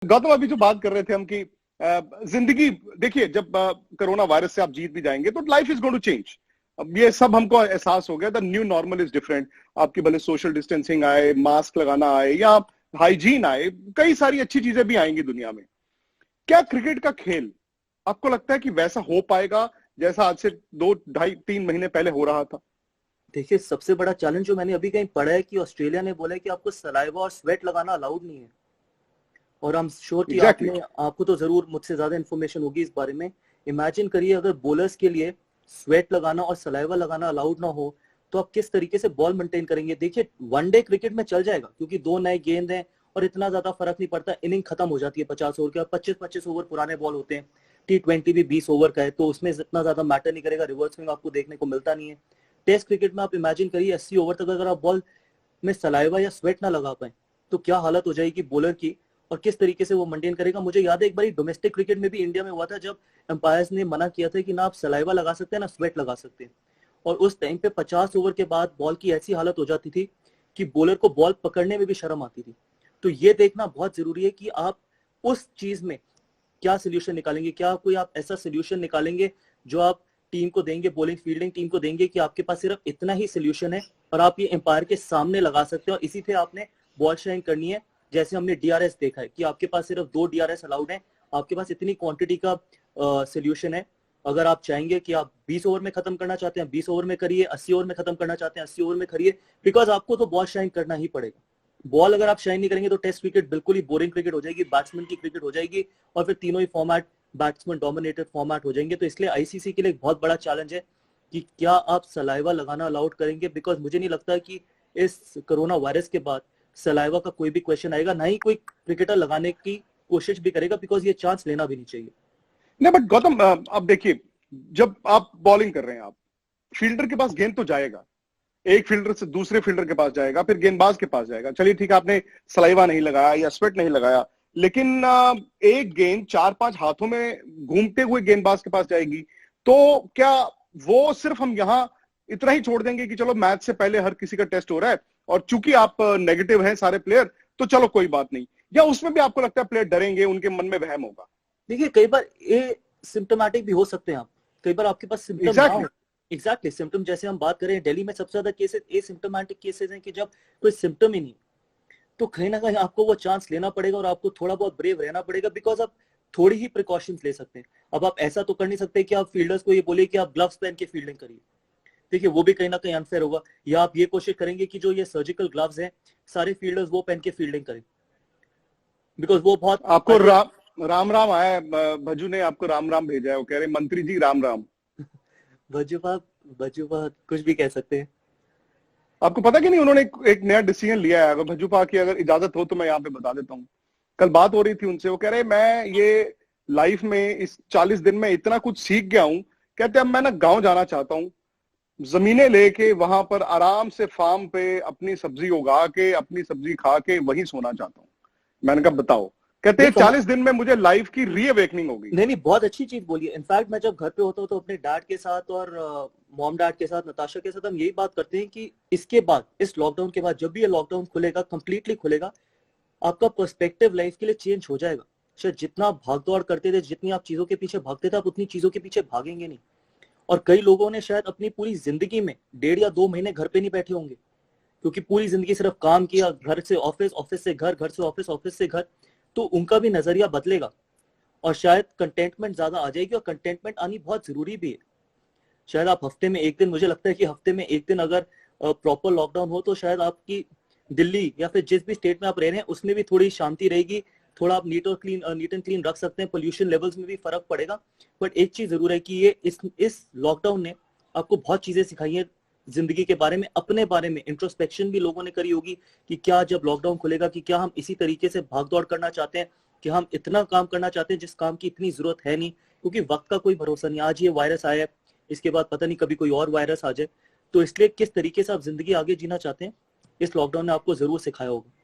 गौतम, अभी जो बात कर रहे थे हम कि जिंदगी, देखिए जब कोरोना वायरस से आप जीत भी जाएंगे तो life is going to change. अब ये सब हमको एहसास हो गया, the new normal is different. आपकी भले सोशल डिस्टेंसिंग आए, मास्क लगाना आए या हाइजीन आए, कई सारी अच्छी चीजें भी आएंगी दुनिया में। क्या क्रिकेट का खेल आपको लगता है कि वैसा हो पाएगा जैसा आज से 2, ढाई, 3 महीने पहले हो रहा था? देखिए, सबसे बड़ा चैलेंज जो मैंने अभी कहीं पढ़ा है कि ऑस्ट्रेलिया ने बोला है कि आपको सलाइवा और स्वेट लगाना अलाउड नहीं है। और आई एम श्योर कि एग्जैक्टली। आपको तो जरूर मुझसे ज्यादा इन्फॉर्मेशन होगी इस बारे में। इमेजिन करिए अगर बॉलर्स के लिए स्वेट लगाना और सलाइवा लगाना अलाउड ना हो तो आप किस तरीके से बॉल मेंटेन करेंगे। देखिए, वनडे क्रिकेट में चल जाएगा क्योंकि दो नए गेंद हैं और इतना ज्यादा फर्क नहीं पड़ता, इनिंग खत्म हो जाती है 50 ओवर के, 25-25 ओवर पुराने बॉल होते हैं। T20 भी 20 ओवर का है तो उसमें इतना ज्यादा मैटर नहीं करेगा, रिवर्स स्विंग आपको देखने को मिलता नहीं है। टेस्ट क्रिकेट में आप इमेजिन करिए 80 ओवर तक अगर आप बॉल में सलाइवा या स्वेट ना लगा पाए तो क्या हालत हो जाएगी बॉलर की और किस तरीके से वो मेंटेन करेगा। मुझे याद है एक बार डोमेस्टिक क्रिकेट में भी इंडिया में हुआ था जब एम्पायर्स ने मना किया था कि ना आप सलाइवा लगा सकते हैं ना स्वेट लगा सकते हैं। और उस टाइम पे 50 ओवर के बाद बॉल की ऐसी हालत हो जाती थी कि बॉलर को बॉल पकड़ने में भी शर्म आती थी। तो ये देखना बहुत जरूरी है कि आप उस चीज में क्या सोल्यूशन निकालेंगे, क्या कोई आप ऐसा सोल्यूशन निकालेंगे जो आप टीम को देंगे, बॉलिंग फील्डिंग टीम को देंगे कि आपके पास सिर्फ इतना ही सोल्यूशन है और आप ये एम्पायर के सामने लगा सकते हो और इसी से आपने बॉल शाइन करनी है। जैसे हमने डीआरएस देखा है कि आपके पास सिर्फ 2 डीआरएस अलाउड है, आपके पास इतनी क्वांटिटी का सोल्यूशन है। अगर आप चाहेंगे कि आप 20 ओवर में खत्म करना चाहते हैं 20 ओवर में करिए, 80 ओवर में खत्म करना चाहते हैं 80 ओवर में करिए, बिकॉज आपको तो बॉल शाइन करना ही पड़ेगा। बॉल अगर आप शाइन नहीं करेंगे तो टेस्ट क्रिकेट बिल्कुल ही बोरिंग क्रिकेट हो जाएगी, बैट्समैन की क्रिकेट हो जाएगी और फिर तीनों ही फॉर्मेट बैट्समैन डोमिनेटेड फॉर्मेट हो जाएंगे। तो इसलिए आईसीसी के लिए एक बहुत बड़ा चैलेंज है कि क्या आप सलाइवा लगाना अलाउड करेंगे, बिकॉज मुझे नहीं लगता कि इस कोरोना वायरस के बाद सलाइवा का कोई भी क्वेश्चन आएगा, ना ही कोई क्रिकेटर लगाने की कोशिश भी करेगा, बिकॉज ये चांस लेना भी नहीं चाहिए। नहीं बट गौतम, अब देखिए, जब आप बॉलिंग कर रहे हैं, आप फील्डर के पास गेंद तो जाएगा, एक फील्डर से दूसरे फील्डर के पास जाएगा, फिर गेंदबाज के पास जाएगा। चलिए ठीक है, आपने सलाइवा नहीं लगाया या स्वेट नहीं लगाया, लेकिन एक गेंद 4-5 हाथों में घूमते हुए गेंदबाज के पास जाएगी। तो क्या वो सिर्फ हम यहां इतना ही छोड़ देंगे कि चलो मैच से पहले हर किसी का टेस्ट हो रहा है और चूंकि आप नेगेटिव हैं सारे प्लेयर, तो चलो कोई बात नहीं? या उसमें भी आपको लगता है प्लेयर डरेंगे, उनके मन में वहम होगा? देखिए, कई बार ये सिम्टोमेटिक भी हो सकते हैं आप, कई बार आपके पास सिम्टम ना हो। एग्जैक्टली। एग्जैक्टली सिम्टम जैसे हम बात करें, दिल्ली में सबसे ज्यादा केसेस एसिम्टोमेटिक केसेस हैं कि जब कोई सिम्टम ही नहीं, तो कहीं ना कहीं आपको वो चांस लेना पड़ेगा और आपको थोड़ा बहुत ब्रेव रहना पड़ेगा, बिकॉज आप थोड़ी ही प्रिकॉशंस ले सकते हैं। अब आप ऐसा तो कर नहीं सकते कि आप फील्डर्स को ये बोलिए कि आप ग्लव्स पहन के फील्डिंग करिए, देखिए वो भी कहीं ना कहीं अनफेयर होगा। या आप ये कोशिश करेंगे कि जो ये सर्जिकल ग्लव्स हैं सारे फील्डर्स वो पहन के फील्डिंग करें, बिकॉज वो बहुत आपको अजय। राम राम आया है, भज्जू ने आपको राम राम भेजा है, वो कह रहे मंत्री जी राम राम। वजुबा, वजुबा कुछ भी कह सकते हैं। आपको पता कि नहीं, उन्होंने एक नया डिसीजन लिया है। अगर भज्जूपा की अगर इजाजत हो तो मैं यहाँ पे बता देता हूँ। कल बात हो रही थी उनसे, वो कह रहे मैं ये लाइफ में इस 40 दिन में इतना कुछ सीख गया हूँ, कहते अब मैं ना गांव जाना चाहता हूँ, जमीनें लेके वहां पर आराम से फार्म पे अपनी सब्जी उगा के अपनी सब्जी खा के वहीं सोना चाहता हूँ। मैंने कहा बताओ, कहते नहीं हैं 40 दिन में मुझे लाइफ की रीअवेकनिंग हो गई। नहीं, बहुत अच्छी चीज बोली है। इनफैक्ट मैं जब घर पे होता हूँ तो अपने डैड के साथ और मॉम डैड के साथ, नताशा के साथ हम यही बात करते हैं कि इसके बाद, इस लॉकडाउन के बाद, जब भी ये लॉकडाउन खुलेगा, कंप्लीटली खुलेगा, आपका पर्सपेक्टिव लाइफ के लिए चेंज हो जाएगा। शायद जितना आप भाग दौड़ करते थे, जितनी आप चीजों के पीछे भागते थे, आप उतनी चीजों के पीछे भागेंगे नहीं। और कई लोगों ने शायद अपनी पूरी जिंदगी में 1.5 या 2 महीने घर पे नहीं बैठे होंगे, क्योंकि पूरी जिंदगी सिर्फ काम किया, घर से ऑफिस, ऑफिस से घर, घर से ऑफिस, ऑफिस से घर। तो उनका भी नजरिया बदलेगा और शायद कंटेंटमेंट ज्यादा आ जाएगी, और कंटेंटमेंट आनी बहुत जरूरी भी है। शायद आप हफ्ते में एक दिन, मुझे लगता है कि हफ्ते में एक दिन अगर प्रॉपर लॉकडाउन हो तो शायद आपकी दिल्ली या फिर जिस भी स्टेट में आप रह रहे हैं उसमें भी थोड़ी शांति रहेगी, थोड़ा आप नीट एंड क्लीन रख सकते हैं, पोल्यूशन लेवल्स में भी फर्क पड़ेगा। बट एक चीज जरूर है कि ये इस लॉकडाउन ने आपको बहुत चीजें सिखाई हैं जिंदगी के बारे में, अपने बारे में इंट्रोस्पेक्शन भी लोगों ने करी होगी कि क्या जब लॉकडाउन खुलेगा कि क्या हम इसी तरीके से भाग दौड़ करना चाहते हैं, कि हम इतना काम करना चाहते हैं जिस काम की इतनी जरूरत है नहीं, क्योंकि वक्त का कोई भरोसा नहीं। आज ये वायरस आया है, इसके बाद पता नहीं कभी कोई और वायरस आ जाए। तो इसलिए किस तरीके से आप जिंदगी आगे जीना चाहते हैं, इस लॉकडाउन ने आपको जरूर सिखाया होगा।